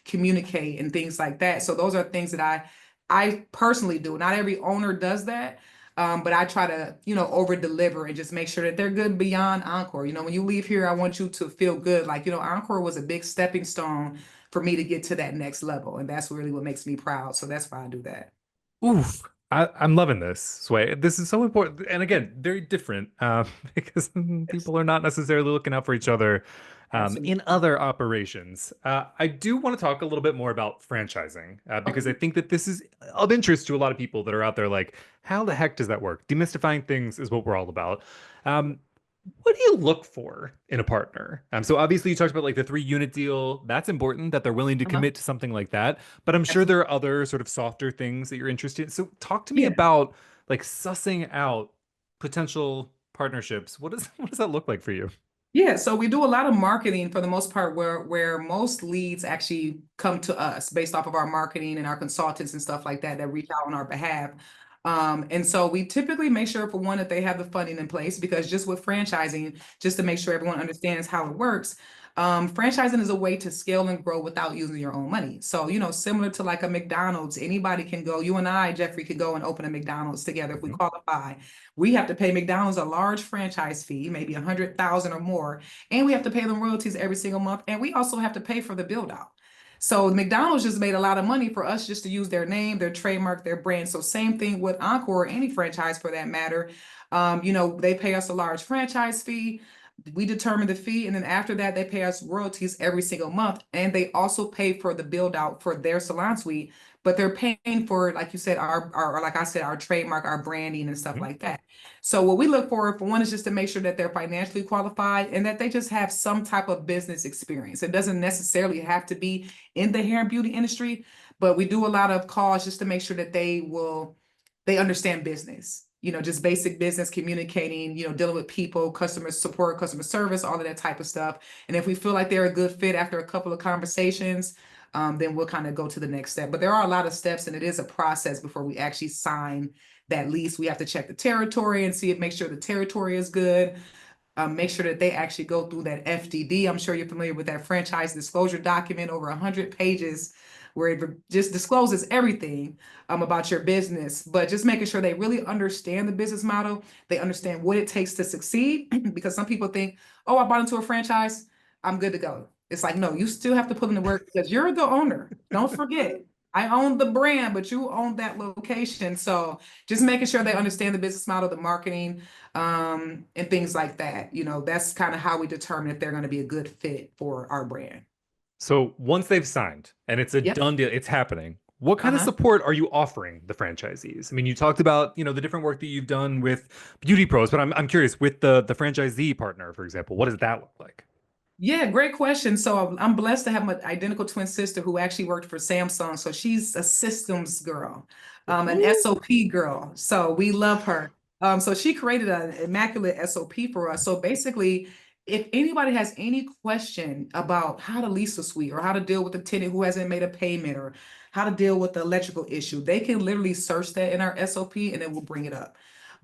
Communicate and things like that. So those are things that I personally do. Not every owner does that. But I try to, over deliver and just make sure that they're good beyond Encore. You know, when you leave here, I want you to feel good. Like, Encore was a big stepping stone for me to get to that next level. And that's really what makes me proud. So that's why I do that. Oof. I'm loving this, Sway. This is so important. And again, very different because Yes, people are not necessarily looking out for each other in absolutely. other operations. I do want to talk a little bit more about franchising because I Okay. think that this is of interest to a lot of people that are out there like, how the heck does that work? Demystifying things is what we're all about. Um, what do you look for in a partner? So obviously you talked about like the 3 unit deal. That's important that they're willing to Uh-huh. commit to something like that. But I'm sure Absolutely. there are other sort of softer things that you're interested in. So talk to me Yeah. about like sussing out potential partnerships. What does that look like for you? Yeah, so we do a lot of marketing for the most part where most leads actually come to us based off of our marketing and our consultants and stuff like that that reach out on our behalf. And so we typically make sure for one that they have the funding in place because just with franchising, just to make sure everyone understands how it works, franchising is a way to scale and grow without using your own money. So, similar to like a McDonald's, anybody can go, you and I, Jeffrey, could go and open a McDonald's together if we Mhm. qualify. We have to pay McDonald's a large franchise fee, maybe 100,000 or more, and we have to pay them royalties every single month, and we also have to pay for the build out. So McDonald's just made a lot of money for us just to use their name, their trademark, their brand. So same thing with Encore, or any franchise for that matter. They pay us a large franchise fee. We determine the fee, and then after that, they pay us royalties every single month, and they also pay for the build out for their salon suite. But they're paying for, like you said, our like I said, our trademark, our branding, and stuff Mhm. like that. So what we look for one is just to make sure that they're financially qualified and that they just have some type of business experience. It doesn't necessarily have to be in the hair and beauty industry, but we do a lot of calls just to make sure that they understand business. Just basic business communicating, dealing with people, customer support, customer service, all of that type of stuff. And if we feel like they're a good fit after a couple of conversations, then we'll kind of go to the next step. But there are a lot of steps, and it is a process before we actually sign that lease. We have to check the territory and make sure the territory is good. Make sure that they actually go through that FDD. I'm sure you're familiar with that franchise disclosure document, over 100 pages, where it just discloses everything about your business, but just making sure they really understand the business model. They understand what it takes to succeed, because some people think, oh, I bought into a franchise, I'm good to go. It's like, no, you still have to put in the work because you're the owner. Don't forget, I own the brand, but you own that location. So just making sure they understand the business model, the marketing, and things like that. That's kind of how we determine if they're going to be a good fit for our brand. So once they've signed and it's a Yep. done deal, it's happening. What kind of Uh-huh. support are you offering the franchisees? I mean, you talked about, the different work that you've done with beauty pros, but I'm curious with the franchisee partner, for example, what does that look like? Yeah, great question. So I'm blessed to have an identical twin sister who actually worked for Samsung. So she's a systems girl, an Ooh. SOP girl. So we love her. So she created an immaculate SOP for us. So basically, if anybody has any question about how to lease a suite or how to deal with a tenant who hasn't made a payment or how to deal with the electrical issue, they can literally search that in our SOP and it will bring it up.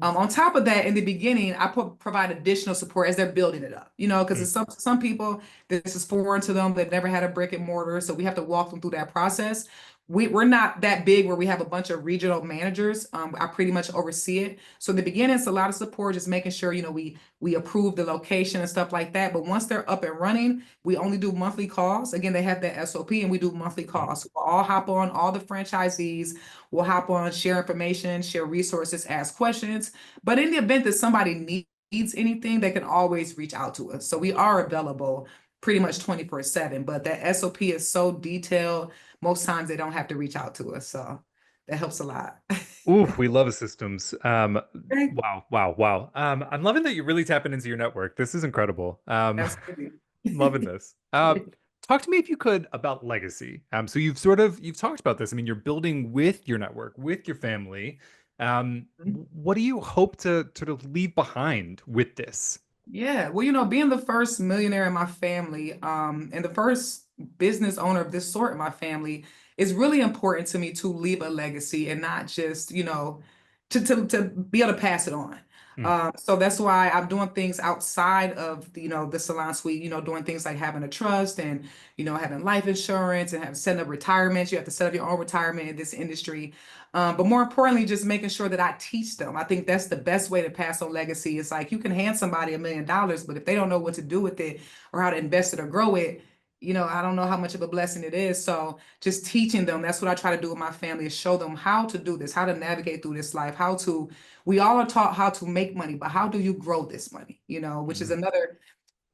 On top of that, in the beginning, I provide additional support as they're building it up, because some people, this is foreign to them. They've never had a brick and mortar. So we have to walk them through that process. We're not that big where we have a bunch of regional managers. I pretty much oversee it. So in the beginning, it's a lot of support, just making sure, we approve the location and stuff like that. But once they're up and running, we only do monthly calls. Again, they have that SOP and we do monthly calls. We'll all hop on, all the franchisees will hop on, share information, share resources, ask questions. But in the event that somebody needs anything, they can always reach out to us. So we are available pretty much 24/7, but that SOP is so detailed. Most times they don't have to reach out to us. So that helps a lot. Ooh, we love systems. Okay. Wow, wow, wow. I'm loving that you're really tapping into your network. This is incredible. Absolutely. Loving this. Talk to me if you could about legacy. So you've talked about this. I mean, you're building with your network, with your family. What do you hope to sort of leave behind with this? Yeah, well, being the first millionaire in my family, and the first business owner of this sort in my family, is really important to me to leave a legacy and not just, to be able to pass it on. Mm, So that's why I'm doing things outside of the salon suite, doing things like having a trust and, having life insurance and setting up retirements. You have to set up your own retirement in this industry. But more importantly, just making sure that I teach them. I think that's the best way to pass on legacy. It's like you can hand somebody $1 million, but if they don't know what to do with it or how to invest it or grow it, I don't know how much of a blessing it is. So just teaching them, that's what I try to do with my family, is show them how to do this, how to navigate through this life, we all are taught how to make money, but how do you grow this money? Which is mm. another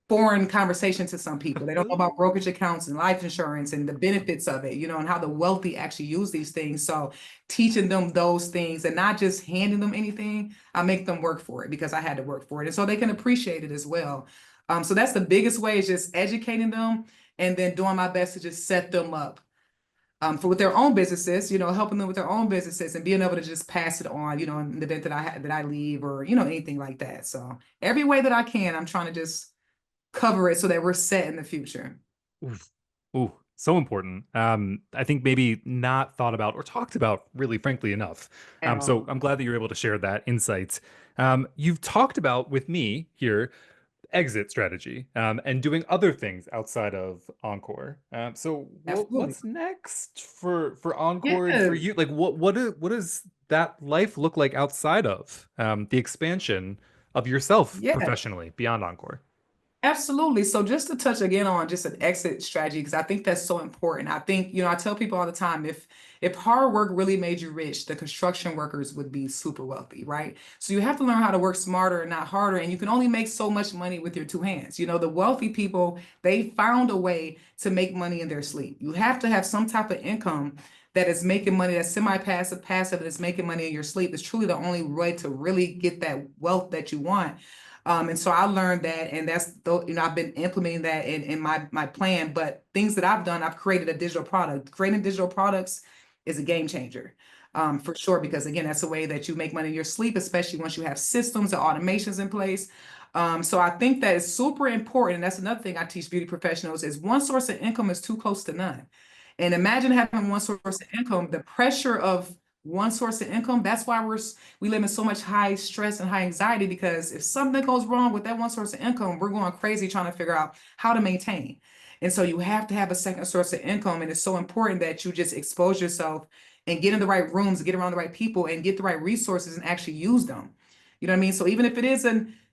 foreign conversation to some people. They don't know about brokerage accounts and life insurance and the benefits of it, and how the wealthy actually use these things. So teaching them those things and not just handing them anything, I make them work for it because I had to work for it. And so they can appreciate it as well. So that's the biggest way, is just educating them and then doing my best to just set them up for with their own businesses, helping them with their own businesses and being able to just pass it on, in the event that I leave or, anything like that. So every way that I can, I'm trying to just cover it so that we're set in the future. Oof. Ooh, so important. I think maybe not thought about or talked about really frankly enough. At So all. I'm glad that you're able to share that insight. You've talked about with me here exit strategy and doing other things outside of Encore. So Absolutely. what's next for Encore and for Yeah. you? Like what does that life look like outside of the expansion of yourself Yeah. professionally beyond Encore? Absolutely. So just to touch again on just an exit strategy, because I think that's so important. I think, I tell people all the time, if hard work really made you rich, the construction workers would be super wealthy, right? So you have to learn how to work smarter and not harder. And you can only make so much money with your two hands. The wealthy people, they found a way to make money in their sleep. You have to have some type of income that is making money, that's semi-passive, passive, that's making money in your sleep. It's truly the only way to really get that wealth that you want. And so I learned that, and I've been implementing that in my plan. But things that I've done, I've created a digital product. Creating digital products is a game changer, for sure, because again, that's a way that you make money in your sleep, especially once you have systems and automations in place. So I think that is super important. And that's another thing I teach beauty professionals, is one source of income is too close to none. And imagine having one source of income, the pressure of one source of income. That's why we live in so much high stress and high anxiety, because if something goes wrong with that one source of income, we're going crazy trying to figure out how to maintain. And so you have to have a second source of income. And it's so important that you just expose yourself and get in the right rooms, get around the right people and get the right resources and actually use them. You know what I mean? So even if it is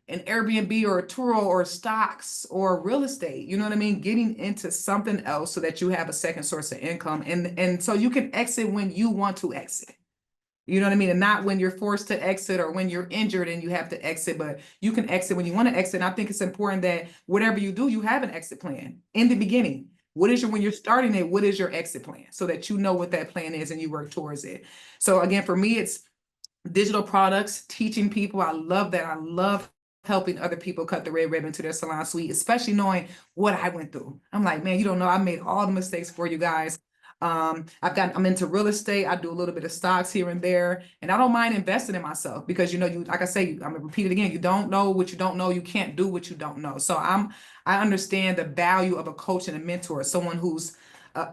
an Airbnb or a Turo or stocks or real estate. You know what I mean? Getting into something else so that you have a second source of income, and so you can exit when you want to exit. You know what I mean? And not when you're forced to exit or when you're injured and you have to exit, but you can exit when you want to exit. And I think it's important that whatever you do, you have an exit plan in the beginning. When you're starting it, what is your exit plan so that you know what that plan is and you work towards it? So again, for me, it's digital products, teaching people. I love that. I love helping other people cut the red ribbon to their salon suite, especially knowing what I went through. I'm like, man, you don't know, I made all the mistakes for you guys. I'm into real estate. I do a little bit of stocks here and there, and I don't mind investing in myself because, like I say, I'm gonna repeat it again. You don't know what you don't know. You can't do what you don't know. So I understand the value of a coach and a mentor, someone who's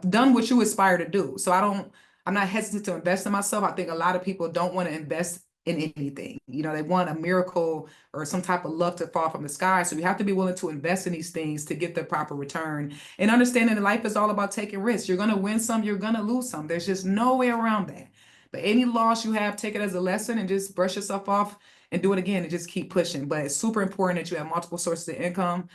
done what you aspire to do. So I'm not hesitant to invest in myself. I think a lot of people don't want to invest in anything. They want a miracle or some type of luck to fall from the sky. So you have to be willing to invest in these things to get the proper return, and understanding that life is all about taking risks. You're going to win some, you're going to lose some. There's just no way around that. But any loss you have, take it as a lesson and just brush yourself off and do it again and just keep pushing. But it's super important that you have multiple sources of income.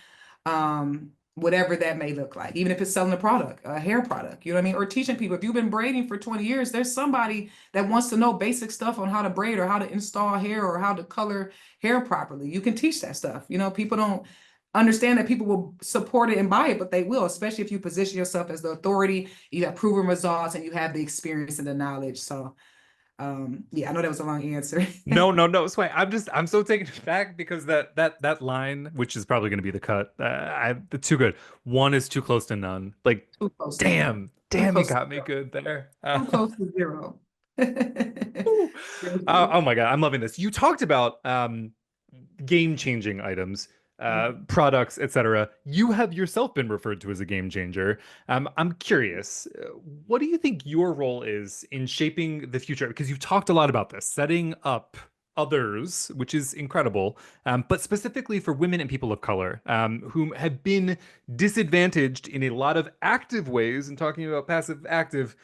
Whatever that may look like, even if it's selling a product, a hair product, you know what I mean? Or teaching people. If you've been braiding for 20 years, there's somebody that wants to know basic stuff on how to braid or how to install hair or how to color hair properly. You can teach that stuff. People don't understand that people will support it and buy it, but they will, especially if you position yourself as the authority, you have proven results and you have the experience and the knowledge. So yeah, I know that was a long answer. No, it's fine. I'm so taken aback because that line, which is probably going to be the cut, too good. One is too close to none. Like, Too close to damn, Too you close got to me zero. good there. Too close to zero. Ooh. Oh my God, I'm loving this. You talked about game-changing items, products, etc. You have yourself been referred to as a game changer. I'm curious, what do you think your role is in shaping the future? Because you've talked a lot about this, setting up others, which is incredible, but specifically for women and people of color, who have been disadvantaged in a lot of active ways, and talking about passive active,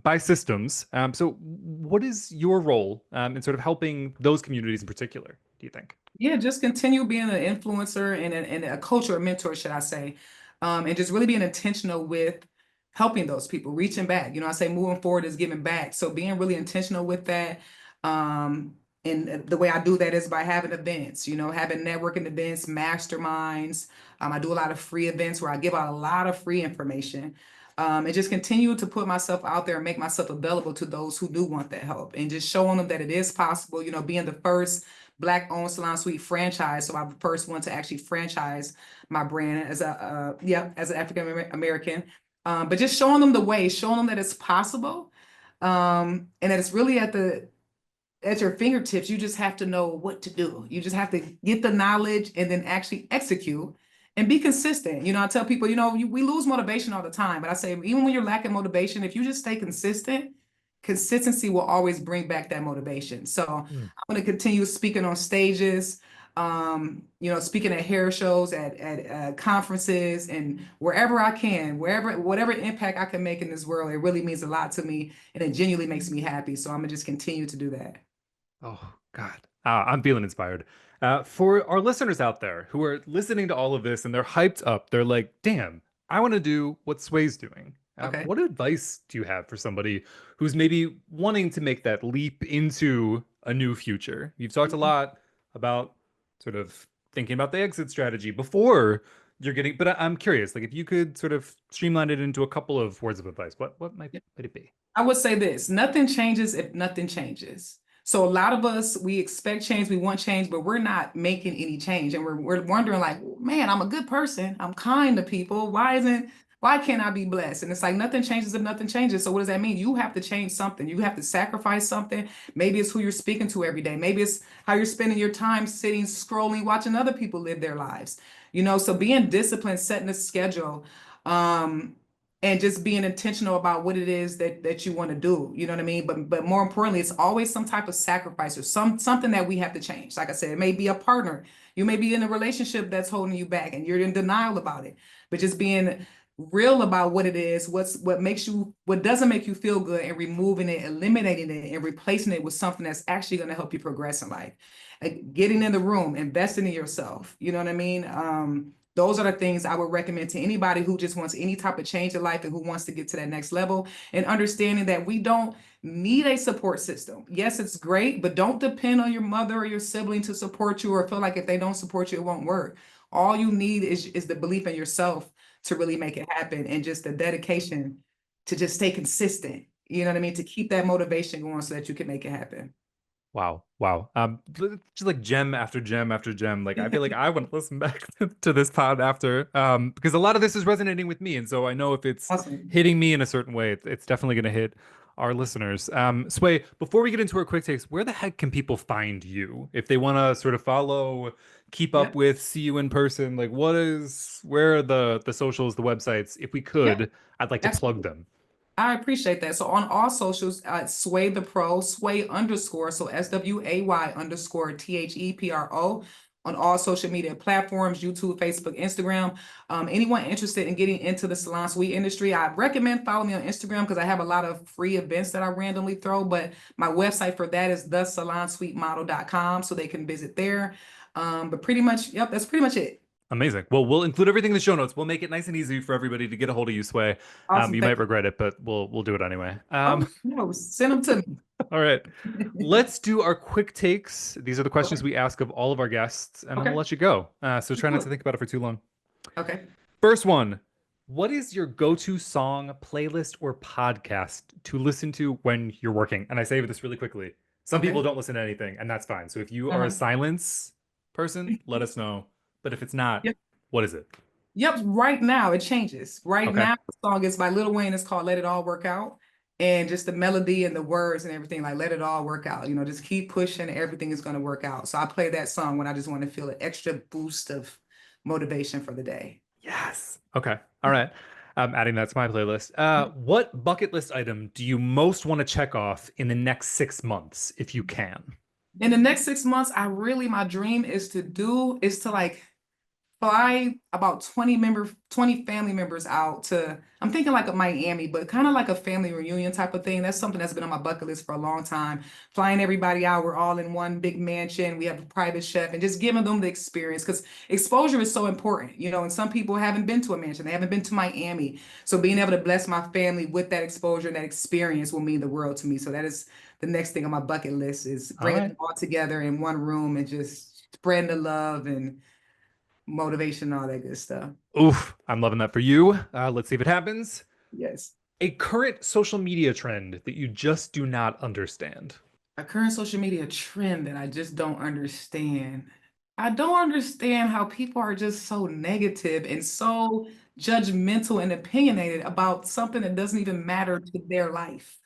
by systems. So what is your role in sort of helping those communities in particular, do you think? Yeah, just continue being an influencer and a coach or a mentor, should I say, and just really being intentional with helping those people, reaching back. I say moving forward is giving back. So being really intentional with that. And the way I do that is by having events, having networking events, masterminds. I do a lot of free events where I give out a lot of free information. And just continue to put myself out there and make myself available to those who do want that help, and just showing them that it is possible, being the first Black-owned salon suite franchise. So I'm the first one to actually franchise my brand as as an African American. But just showing them the way, showing them that it's possible, and that it's really at your fingertips. You just have to know what to do. You just have to get the knowledge and then actually execute and be consistent. I tell people, we lose motivation all the time, but I say, even when you're lacking motivation, if you just stay consistent, consistency will always bring back that motivation. So I'm going to continue speaking on stages, speaking at hair shows, at conferences, and wherever I can, whatever impact I can make in this world. It really means a lot to me, and it genuinely makes me happy. So I'm gonna just continue to do that. Oh God, I'm feeling inspired. For our listeners out there who are listening to all of this and they're hyped up, they're like, damn, I want to do what Sway's doing. Okay. What advice do you have for somebody who's maybe wanting to make that leap into a new future? You've talked a lot about sort of thinking about the exit strategy before you're getting, but I'm curious, like if you could sort of streamline it into a couple of words of advice, what might it be? I would say this: nothing changes if nothing changes. So a lot of us, we expect change, we want change, but we're not making any change. And we're wondering like, man, I'm a good person. I'm kind to people. Why can't I be blessed? And it's like, nothing changes if nothing changes. So what does that mean? You have to change something. You have to sacrifice something. Maybe it's who you're speaking to every day. Maybe it's how you're spending your time sitting, scrolling, watching other people live their lives. So being disciplined, setting a schedule, and just being intentional about what it is that you want to do. You know what I mean? But more importantly, it's always some type of sacrifice or something that we have to change. Like I said, it may be a partner. You may be in a relationship that's holding you back and you're in denial about it. But just being real about what it is, what doesn't make you feel good, and removing it, eliminating it, and replacing it with something that's actually going to help you progress in life. getting in the room, investing in yourself. You know what I mean? Those are the things I would recommend to anybody who just wants any type of change in life and who wants to get to that next level, and understanding that we don't need a support system. Yes, it's great, but don't depend on your mother or your sibling to support you, or feel like if they don't support you, it won't work. All you need is the belief in yourself to really make it happen, and just the dedication to just stay consistent. You know what I mean? To keep that motivation going so that you can make it happen. Wow. Wow. Just like gem after gem after gem. Like I feel like I want to listen back to this pod after, because a lot of this is resonating with me. And so I know if it's Awesome. hitting me in a certain way, it's definitely going to hit our listeners. Sway, before we get into our quick takes, where the heck can people find you if they want to sort of follow, keep up Yep. with, see you in person? Like where are the socials, the websites? If we Yep. could, I'd like to plug Absolutely. them. I appreciate that. So on all socials, Sway the Pro, Sway underscore, so SWAY underscore THEPRO on all social media platforms, YouTube, Facebook, Instagram. Anyone interested in getting into the salon suite industry, I recommend following me on Instagram because I have a lot of free events that I randomly throw, but my website for that is thesalonsuitemodel.com, so they can visit there. But pretty much, yep, that's pretty much it. Amazing. Well, we'll include everything in the show notes. We'll make it nice and easy for everybody to get a hold of you, Sway. Awesome. You Thank might you. regret it, but we'll do it anyway. Oh, no, send them to All right. me. Let's do our quick takes. These are the questions Okay. we ask of all of our guests, and then we'll Okay. let you go. So try not to Cool. think about it for too long. Okay. First one. What is your go-to song, playlist, or podcast to listen to when you're working? And I say this really quickly. Some people Okay. don't listen to anything, and that's fine. So if you are a Uh-huh. silence person, let us know. But if it's not, Yep. what is it? Yep. Right now it changes. Right Okay. now the song is by Lil Wayne. It's called Let It All Work Out. And just the melody and the words and everything, like let it all work out. You know, just keep pushing, everything is going to work out. So I play that song when I just want to feel an extra boost of motivation for the day. Yes. Okay. All right. I'm adding that to my playlist. What bucket list item do you most want to check off in the next 6 months, if you can? In the next 6 months, my dream is to like fly about 20 family members out to, I'm thinking like a Miami, but kind of like a family reunion type of thing. That's something that's been on my bucket list for a long time. Flying everybody out, we're all in one big mansion. We have a private chef, and just giving them the experience, because exposure is so important, you know, and some people haven't been to a mansion. They haven't been to Miami. So being able to bless my family with that exposure and that experience will mean the world to me. So that is the next thing on my bucket list, is All bringing right. them all together in one room and just spreading the love and motivation, all that good stuff. Oof. I'm loving that for you. Let's see if it happens. Yes. A current social media trend that you just do not understand. A current social media trend that I just don't understand. I don't understand how people are just so negative and so judgmental and opinionated about something that doesn't even matter to their life.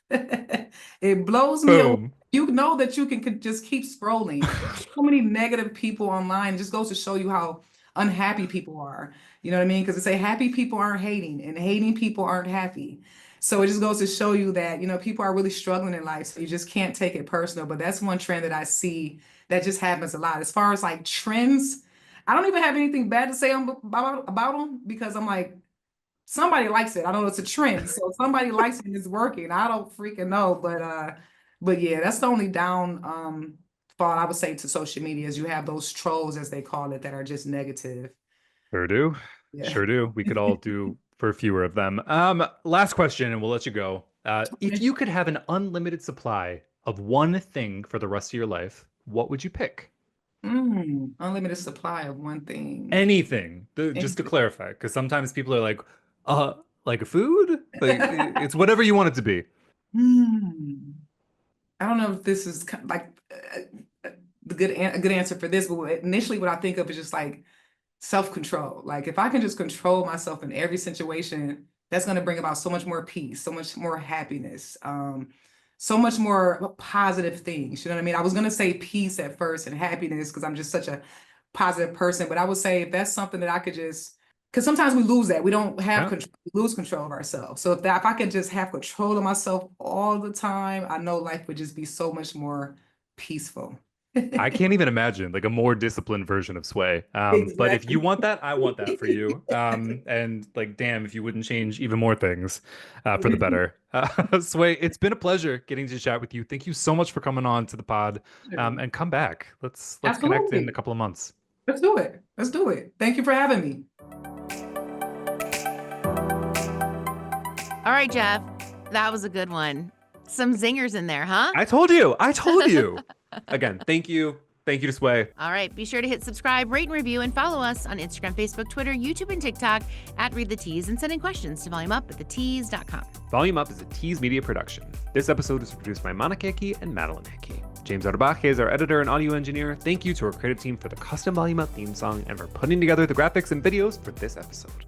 It blows me away. Boom. You know that you can just keep scrolling. So many negative people online. It just goes to show you how unhappy people are. You know what I mean? Because they say happy people aren't hating, and hating people aren't happy. So it just goes to show you that, you know, people are really struggling in life. So you just can't take it personal. But that's one trend that I see that just happens a lot. As far as like trends, I don't even have anything bad to say about them, because I'm like, somebody likes it. I don't know, it's a trend. So somebody likes it and it's working. I don't freaking know. But yeah, that's the only fall I would say to social media, is you have those trolls, as they call it, that are just negative. Sure do. Yeah. Sure do. We could all do for fewer of them. Last question, and we'll let you go. If you could have an unlimited supply of one thing for the rest of your life, what would you pick? Unlimited supply of one thing. Anything. Just to clarify, because sometimes people are like a food? Like it's whatever you want it to be. Hmm. I don't know if this is like a good answer for this, but initially what I think of is just like self-control. Like if I can just control myself in every situation, that's going to bring about so much more peace, so much more happiness, so much more positive things. You know what I mean? I was going to say peace at first and happiness because I'm just such a positive person, but I would say if that's something that I could just, because sometimes we lose that. We don't have Yeah. control, we lose control of ourselves. So if I could just have control of myself all the time, I know life would just be so much more peaceful. I can't even imagine like a more disciplined version of Sway. But if Exactly. you want that, I want that for you. And like, damn, if you wouldn't change even more things for the better. Sway, it's been a pleasure getting to chat with you. Thank you so much for coming on to the pod. And come back. Let's connect in a Absolutely. couple of months. Let's do it. Let's do it. Thank you for having me. All right, Jeff, that was a good one. Some zingers in there, huh? I told you. I told you. Again, thank you. Thank you to Sway. All right, be sure to hit subscribe, rate, and review, and follow us on Instagram, Facebook, Twitter, YouTube, and TikTok at Read the Tease, and send in questions to volumeup@thetease.com. Volume Up is a Tease Media production. This episode is produced by Monica Hickey and Madeline Hickey. James Arbache is our editor and audio engineer. Thank you to our creative team for the custom Volume Up theme song and for putting together the graphics and videos for this episode.